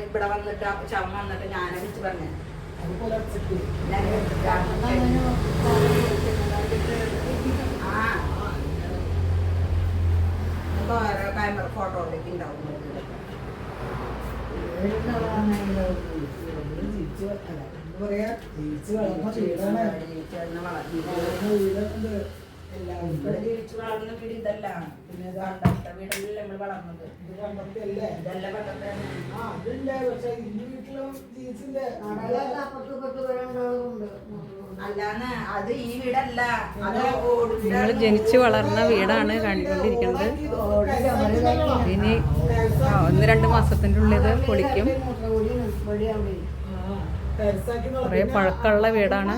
ഇവിടെ വന്നിട്ട് ശവം വന്നിട്ട് ഞാനെ വിളിച്ച് പറഞ്ഞു ഓരോ ക്യാമറ ഫോട്ടോയിലേക്ക് ഉണ്ടാവും. ജീവിച്ചു വളർന്ന വീട് ഇതല്ല, പിന്നെ പണ്ടത്തെ വീടല്ലേ നമ്മൾ വളർന്നത്. ഇതല്ല പണ്ടത്തെ അല്ലാന്ന് അത് ഈ വീടല്ല, അത് നിങ്ങൾ ജനിച്ചു വളർന്ന വീടാണ് കണ്ടുകൊണ്ടിരിക്കുന്നത്. ഇനി 1-2 മാസത്തിൻ്റെ ഉള്ളിൽ പൊളിക്കും. കുറേ പഴക്കമുള്ള വീടാണ്.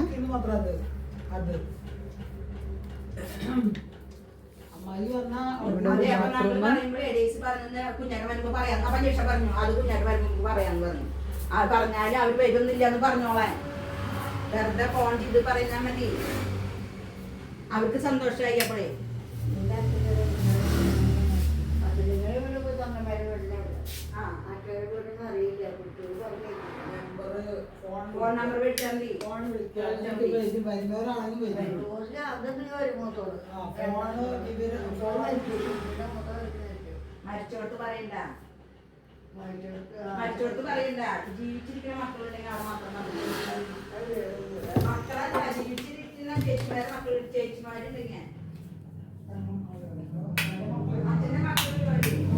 ഇവിടെ ഒരു ബാത്റൂം. പറഞ്ഞാല് അവര് വരുന്നില്ല എന്ന് പറഞ്ഞോളാൻ, വെറുതെ ഫോൺ ചെയ്ത് പറഞ്ഞാൽ മതി. അവർക്ക് സന്തോഷമായി. അപ്പോഴേ ഫോൺ നമ്പർ വിളിച്ചാൽ മതി. മരിച്ചോട്ട് പറയണ്ട, മരിച്ചോട്ട് പറയണ്ട. ജീവിച്ചിരിക്കുന്ന മക്കളുണ്ടെങ്കിൽ അവിടെ മാത്രം മക്കളല്ല, ജീവിച്ചിരിക്കുന്ന ചേച്ചിമാരെ മക്കൾ ചേച്ചിമാരുണ്ടെങ്കിൽ അച്ഛൻ്റെ മക്കൾ.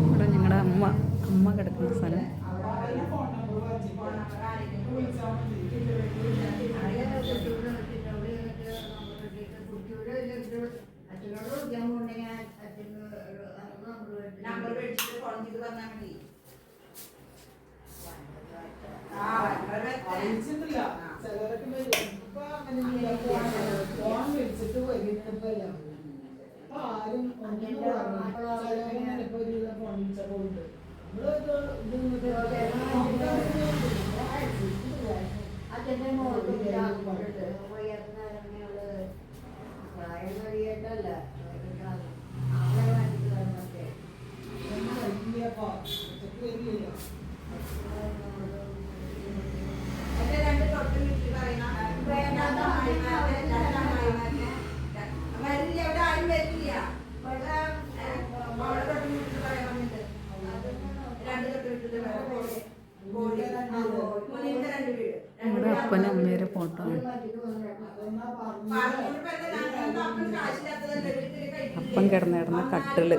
ഇവിടെ ഞങ്ങളുടെ അമ്മ കിടക്കുന്ന സ്ഥലം. നമ്പർ മേടിച്ചിട്ട് ഫോൺ ചെയ്ത് പറഞ്ഞാൽ മതി. ഇവിടെ അപ്പനും അമ്മയുടെ ഫോട്ടോ ആണ്. അപ്പം കിടന്ന കട്ടില്.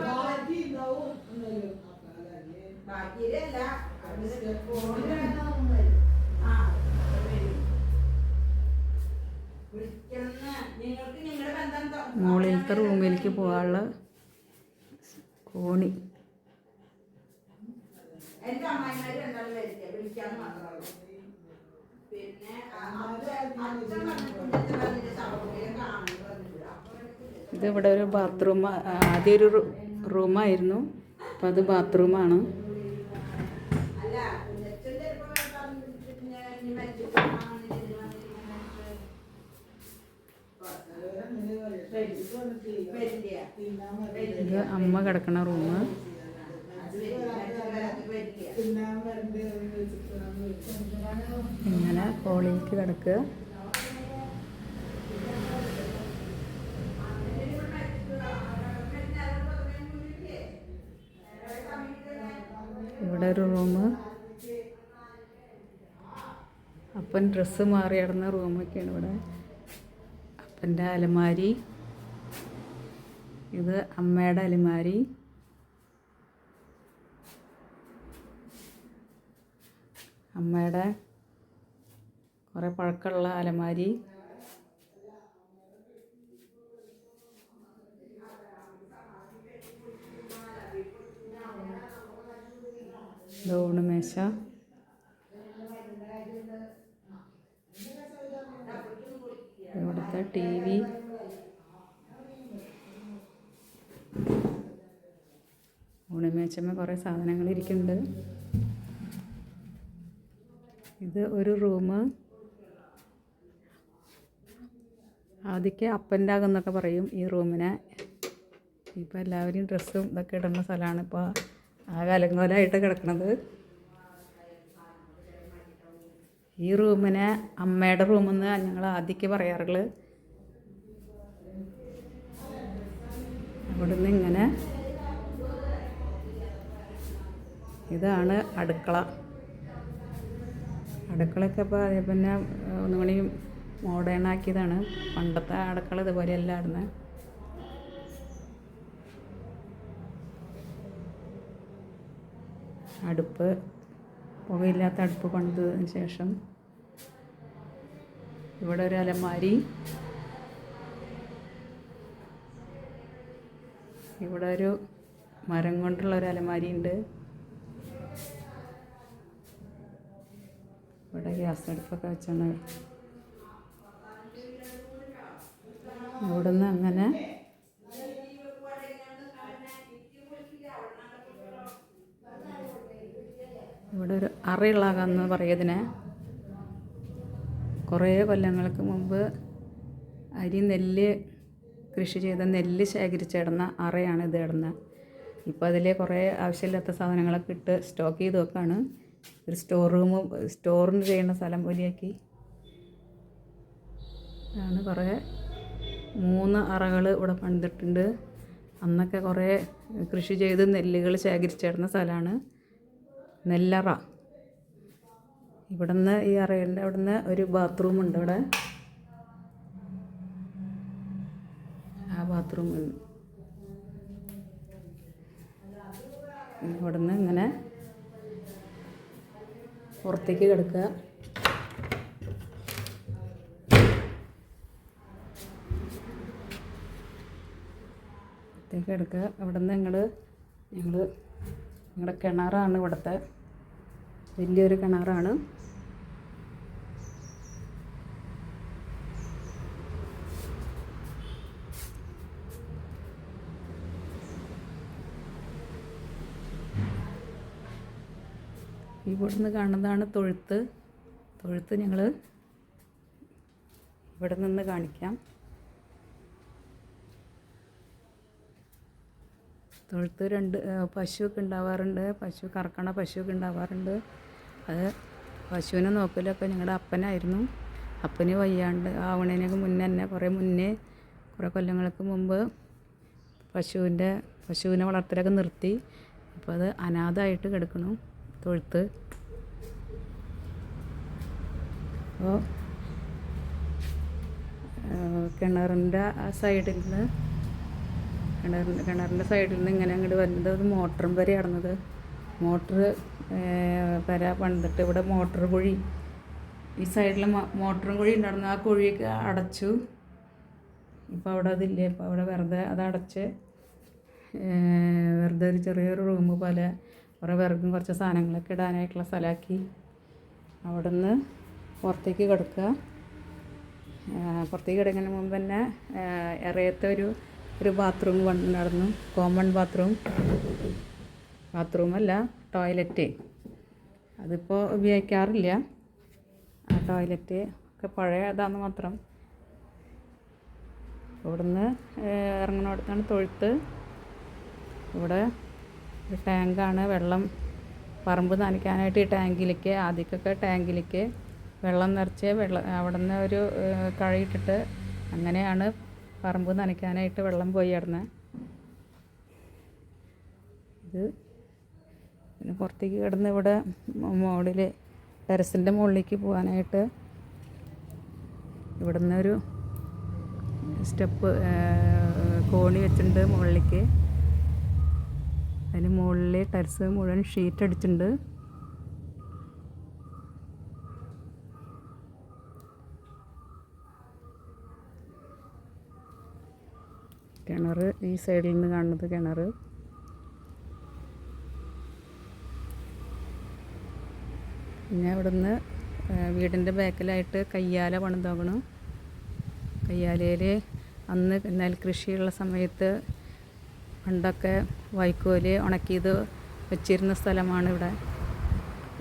മുകളിലത്തെ റൂമിലേക്ക് പോകാനുള്ള കോണി. എന്റെ അമ്മായിമാര് രണ്ടാളും വരില്ല, വിളിക്കാന്ന് മാത്രമേ. പിന്നെ ഇതിവിടെ ഒരു ബാത്റൂം. ആദ്യം ഒരു റൂമായിരുന്നു, അപ്പം അത് ബാത്റൂമാണ്. ഇത് അമ്മ കിടക്കണ റൂം. ഇങ്ങനെ ഹോളിലേക്ക് കിടക്കുക. ഇവിടെ ഒരു റൂം. അപ്പൻ ഡ്രസ്സ് മാറി കിടന്ന റൂമൊക്കെയാണ് ഇവിടെ. അപ്പൻ്റെ അലമാരി. ഇത് അമ്മയുടെ അലമാരി. അമ്മയുടെ കുറേ പഴക്കമുള്ള അലമാരി. ഊണുമേശ. ഇവിടുത്തെ TV. ഊണുമേശമ്മ കുറേ സാധനങ്ങൾ ഇരിക്കുന്നുണ്ട്. ഇത് ഒരു റൂം. ആദ്യമൊക്കെ അപ്പൻ്റെ അകന്നൊക്കെ പറയും ഈ റൂമിനെ. ഇപ്പോൾ എല്ലാവരും ഡ്രസ്സും ഇതൊക്കെ ഇടുന്ന സ്ഥലമാണ്. ഇപ്പോൾ ആകെ അലങ്കോലമായിട്ട് കിടക്കുന്നത്. ഈ റൂമിനെ അമ്മയുടെ റൂമെന്ന് ഞങ്ങൾ ആദ്യമൊക്കെ പറയാറുള്ളത്. ഇവിടുന്ന് ഇങ്ങനെ ഇതാണ് അടുക്കള. അടുക്കളയൊക്കെ ഇപ്പോൾ അതേ പിന്നെ ഒന്നുകൂടി മോഡേൺ ആക്കിയതാണ്. പണ്ടത്തെ അടുക്കള ഇതുപോലെയല്ല ആയിരുന്നു. അടുപ്പ് പുകയില്ലാത്ത അടുപ്പ് പണിതതിന് ശേഷം ഇവിടെ ഒരു അലമാരി, ഇവിടെ ഒരു മരം കൊണ്ടുള്ള ഒരു അലമാരി ഉണ്ട്. ഇവിടെ ഗ്യാസ് അടുപ്പൊക്കെ വെച്ചാണ്. ഇവിടുന്ന് അങ്ങനെ ഇവിടെ ഒരു അറയിളകാന്ന് പറയുന്നതിനെ. കുറേ കൊല്ലങ്ങൾക്ക് മുമ്പ് നെല്ല് കൃഷി ചെയ്ത നെല്ല് ശേഖരിച്ചിടുന്ന അറയാണ് ഇത് ഇടുന്നത്. ഇപ്പോൾ അതിൽ കുറേ ആവശ്യമില്ലാത്ത സാധനങ്ങളൊക്കെ ഇട്ട് സ്റ്റോക്ക് ചെയ്ത് വെക്കാണ്. ഒരു സ്റ്റോറിന് ചെയ്യുന്ന സ്ഥലം പോലെയാക്കി ആണ്. കുറേ 3 അറകൾ ഇവിടെ പണിതിട്ടുണ്ട്. അന്നൊക്കെ കുറേ കൃഷി ചെയ്ത് നെല്ലുകൾ ശേഖരിച്ചിടുന്ന സ്ഥലമാണ് നെല്ലറ. ഇവിടുന്ന് ഈ അറയുടെ അവിടുന്ന് ഒരു ബാത്റൂമുണ്ട്. ഇവിടെ ആ ബാത്റൂം ഇവിടുന്ന് ഇങ്ങനെ പുറത്തേക്ക് കിടക്കുക. പുറത്തേക്ക് കിടക്കുക. ഇവിടുന്ന് ഞങ്ങളുടെ കിണറാണ്. ഇവിടുത്തെ വലിയൊരു കിണറാണ്. ഇവിടുന്ന് കാണുന്നതാണ് തൊഴുത്ത് ഞങ്ങൾ ഇവിടെ നിന്ന് കാണിക്കാം. തൊഴുത്ത് 2 പശുവൊക്കെ ഉണ്ടാവാറുണ്ട്. കറക്കണ പശുവൊക്കെ ഉണ്ടാവാറുണ്ട്. അത് പശുവിനെ നോക്കലൊക്കെ ഞങ്ങളുടെ അപ്പനായിരുന്നു. അപ്പന് വയ്യാണ്ട് ആവണേനൊക്കെ മുന്നേ തന്നെ കുറേ കൊല്ലങ്ങൾക്ക് മുമ്പ് പശുവിനെ വളർത്തലൊക്കെ നിർത്തി. അപ്പോൾ അത് അനാഥമായിട്ട് കിടക്കണം തൊഴുത്ത്. അപ്പോൾ കിണറിൻ്റെ സൈഡിൽ നിന്ന് ഇങ്ങനെ അങ്ങോട്ട് വരുന്നത് ഒരു മോട്ടറും വരെ നടന്നത്. പെര പണിതിട്ട് ഇവിടെ മോട്ടർ കുഴി, ഈ സൈഡിൽ മോട്ടറും കുഴി ഉണ്ടായിരുന്നു. ആ കുഴിയൊക്കെ അടച്ചു. ഇപ്പോൾ അവിടെ അതില്ലേ. ഇപ്പോൾ അവിടെ വെറുതെ അതടച്ച് വെറുതെ ഒരു ചെറിയൊരു റൂം പോലെ കുറേ വിറകും കുറച്ച് സാധനങ്ങളൊക്കെ ഇടാനായിട്ടുള്ള സ്ഥലമാക്കി. അവിടെ നിന്ന് പുറത്തേക്ക് കിടക്കുക. പുറത്തേക്ക് കിടക്കുന്നതിന് മുമ്പ് തന്നെ ഇറയത്തെ ഒരു ബാത്റൂം നടന്നു. കോമൺ ബാത്റൂമല്ല, ടോയ്ലറ്റ്. അതിപ്പോൾ ഉപയോഗിക്കാറില്ല. ആ ടോയ്ലറ്റ് ഒക്കെ പഴയതാന്ന് മാത്രം. ഇവിടുന്ന് ഇറങ്ങുന്നിടത്താണ് തൊഴുത്ത്. ഇവിടെ ഒരു ടാങ്കാണ്. വെള്ളം പറമ്പ് നനയ്ക്കാനായിട്ട് ഈ ടാങ്കിലേക്ക് വെള്ളം നിറച്ച് അവിടെ നിന്ന് ഒരു കഴയിട്ടിട്ട് അങ്ങനെയാണ് പറമ്പ് നനയ്ക്കാനായിട്ട് വെള്ളം പോയി ഇടുന്നത്. ഇത് പിന്നെ പുറത്തേക്ക് കിടന്ന് ഇവിടെ ടെറസിൻ്റെ മുകളിലേക്ക് പോകാനായിട്ട് ഇവിടുന്ന് ഒരു സ്റ്റെപ്പ് കോണി വെച്ചിട്ടുണ്ട് മുകളിലേക്ക്. അതിന് മുകളിൽ ടെറസ് മുഴുവൻ ഷീറ്റ് അടിച്ചിട്ടുണ്ട്. കിണർ ഈ സൈഡിൽ നിന്ന് കാണുന്നത് കിണർ. പിന്നെ ഇവിടുന്ന് വീടിൻ്റെ ബാക്കിലായിട്ട് കയ്യാല പണിതോക്കണം. കയ്യാലയിൽ അന്ന് നെൽകൃഷിയുള്ള സമയത്ത് പണ്ടൊക്കെ വൈക്കോല് ഉണക്കിയത് വെച്ചിരുന്ന സ്ഥലമാണ് ഇവിടെ.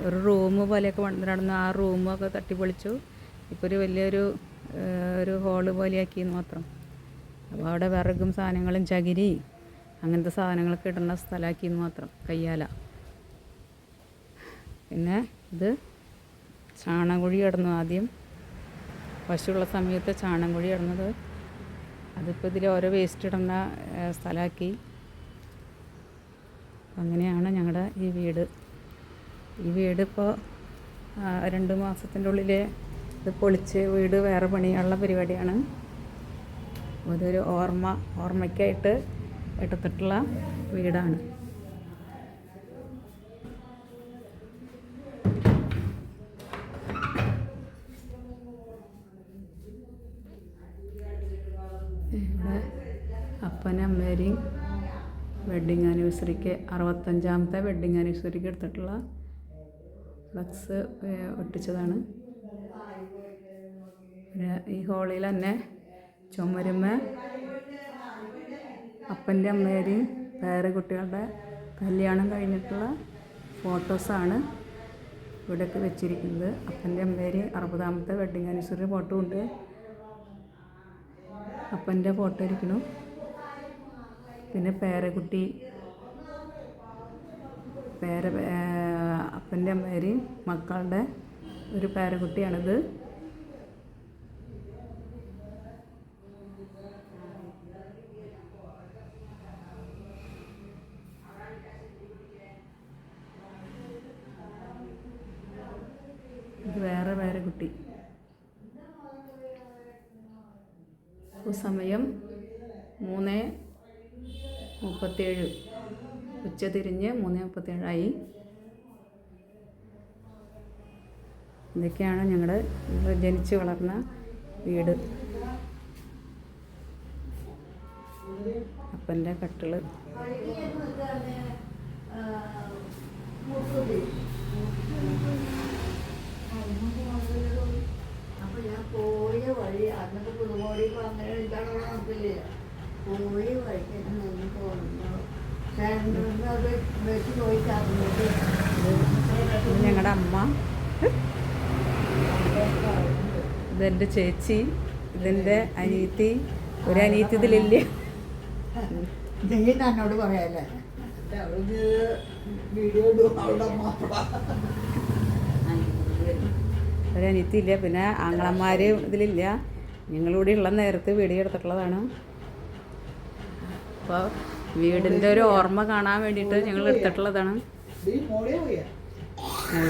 ഒരു റൂം പോലെയൊക്കെ നടന്ന ആ റൂമൊക്കെ തട്ടിപ്പൊളിച്ചു. ഇപ്പോൾ ഒരു വലിയൊരു ഹോള് പോലെയാക്കിയെന്ന് മാത്രം. അപ്പോൾ അവിടെ വിറകും സാധനങ്ങളും ചകിരി അങ്ങനത്തെ സാധനങ്ങളൊക്കെ ഇടുന്ന സ്ഥലമാക്കിയെന്ന് മാത്രം കയ്യാല. പിന്നെ ഇത് ചാണകുഴി കിടന്നു ആദ്യം. പശുള്ള സമയത്ത് ചാണകുഴി കിടന്നത്. അതിപ്പോൾ ഇതിൽ ഓരോ വേസ്റ്റ് ഇടുന്ന സ്ഥലമാക്കി. അങ്ങനെയാണ് ഞങ്ങളുടെ ഈ വീട്. ഈ വീട് ഇപ്പോൾ 2 മാസത്തിൻ്റെ ഉള്ളിൽ ഇത് പൊളിച്ച് വീട് വേറെ പണിയാനുള്ള പരിപാടിയാണ്. അതൊരു ഓർമ്മയ്ക്കായിട്ട് എടുത്തിട്ടുള്ള വീടാണ്. ഇവിടെ അപ്പനും അമ്മേരെയും വെഡ്ഡിങ് ആനിവേഴ്സറിക്ക് 65ാമത്തെ വെഡ്ഡിങ് ആനിവേഴ്സറിക്ക് എടുത്തിട്ടുള്ള ഫ്ലക്സ് ഒട്ടിച്ചതാണ്. പിന്നെ ഈ ഹോളിൽ തന്നെ ചുമരുമ്മ അപ്പൻ്റെ അമ്മേരെയും പേരക്കുട്ടികളുടെ കല്യാണം കഴിഞ്ഞിട്ടുള്ള ഫോട്ടോസാണ് ഇവിടെയൊക്കെ വെച്ചിരിക്കുന്നത്. അപ്പൻ്റെ അമ്മേരെയും 60ാമത്തെ വെഡ്ഡിങ് ആനിവേഴ്സറി ഫോട്ടോ ഉണ്ട്. അപ്പൻ്റെ ഫോട്ടോ ഇരിക്കണം. പിന്നെ പേരക്കുട്ടി അപ്പൻ്റെ അമ്മേരെയും മക്കളുടെ ഒരു പേരക്കുട്ടിയാണിത്. ഇത് വേറെ പേരക്കുട്ടി. സമയം 3:37, ഉച്ച തിരിഞ്ഞ് 3:37 ഇതൊക്കെയാണ് ഞങ്ങൾ ജനിച്ച് വളർന്ന വീട്. അപ്പൻ്റെ കട്ടിള്. അപ്പോൾ ഞാൻ പോയ വഴി അന്നത്തെ പുതുമോടി അങ്ങനെ എന്താണ് നടത്തില്ല. പോയ വഴിക്ക് നിന്ന് പോകുന്നു. അത് വെച്ച് പോയി ചാർന്നിട്ട് ഞങ്ങളുടെ അമ്മ, ഇതെൻ്റെ ചേച്ചി, ഇതെൻ്റെ അനിയത്തി. ഒരു അനിയത്തി ഇതിലില്ലേ. നീ എന്നോട് പറയാല്ലേ വീഡിയോ അവളുടെ മാപ്പിള ഒരനിയത്തി ഇല്ല. പിന്നെ ആങ്ങളമാർ ഇതിലില്ല. ഞങ്ങളിവിടെ ഉള്ള നേരത്ത് വീഡിയോ എടുത്തിട്ടുള്ളതാണ്. അപ്പോൾ വീടിൻ്റെ ഒരു ഓർമ്മ കാണാൻ വേണ്ടിയിട്ട് ഞങ്ങൾ എടുത്തിട്ടുള്ളതാണ്. മോൾ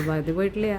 ഭാഗത്ത് പോയിട്ടില്ല.